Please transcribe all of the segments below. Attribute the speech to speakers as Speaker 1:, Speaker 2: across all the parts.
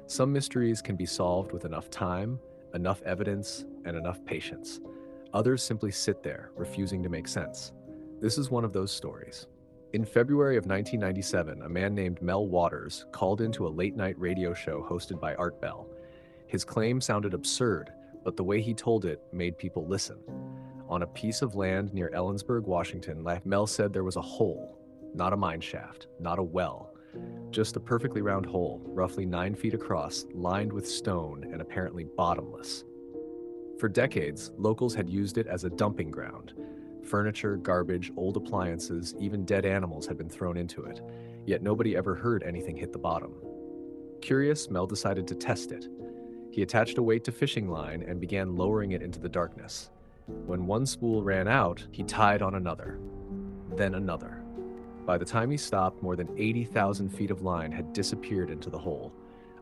Speaker 1: Some mysteries can be solved with enough time, enough evidence, and enough patience. Others simply sit there, refusing to make sense. This is one of those stories. In February of 1997, a man named Mel Waters called into a late-night radio show hosted by Art Bell. His claim sounded absurd, but the way he told it made people listen. On a piece of land near Ellensburg, Washington, Mel said there was a hole, not a mine shaft, not a well, just a perfectly round hole, roughly 9 feet across, lined with stone and apparently bottomless. For decades, locals had used it as a dumping ground. Furniture, garbage, old appliances, even dead animals had been thrown into it, yet nobody ever heard anything hit the bottom. Curious, Mel decided to test it. He attached a weight to fishing line and began lowering it into the darkness. When one spool ran out, he tied on another, then another. By the time he stopped, more than 80,000 feet of line had disappeared into the hole,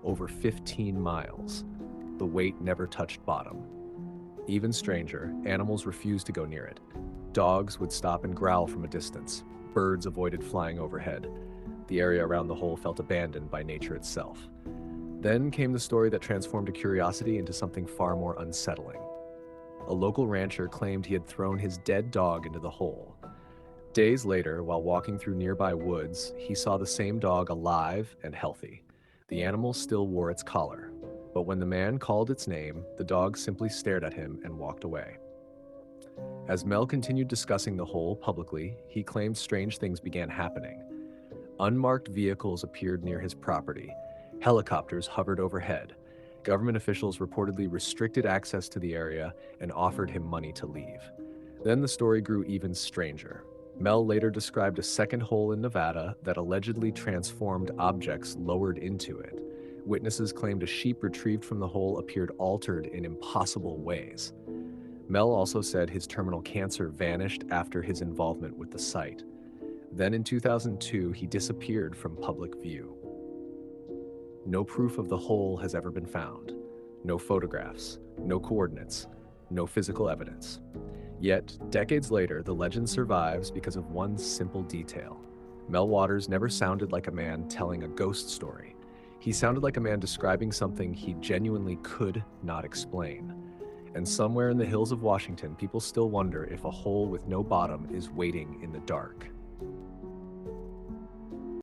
Speaker 1: over 15 miles. The weight never touched bottom. Even stranger, animals refused to go near it. Dogs would stop and growl from a distance. Birds avoided flying overhead. The area around the hole felt abandoned by nature itself. Then came the story that transformed a curiosity into something far more unsettling. A local rancher claimed he had thrown his dead dog into the hole. Days later, while walking through nearby woods, he saw the same dog alive and healthy. The animal still wore its collar, but when the man called its name, the dog simply stared at him and walked away. As Mel continued discussing the hole publicly, he claimed strange things began happening. Unmarked vehicles appeared near his property. Helicopters hovered overhead. Government officials reportedly restricted access to the area and offered him money to leave. Then the story grew even stranger. Mel later described a second hole in Nevada that allegedly transformed objects lowered into it. Witnesses claimed a sheep retrieved from the hole appeared altered in impossible ways. Mel also said his terminal cancer vanished after his involvement with the site. Then in 2002, he disappeared from public view. No proof of the hole has ever been found. No photographs, no coordinates, no physical evidence. Yet, decades later, the legend survives because of one simple detail. Mel Waters never sounded like a man telling a ghost story. He sounded like a man describing something he genuinely could not explain. And somewhere in the hills of Washington, people still wonder if a hole with no bottom is waiting in the dark.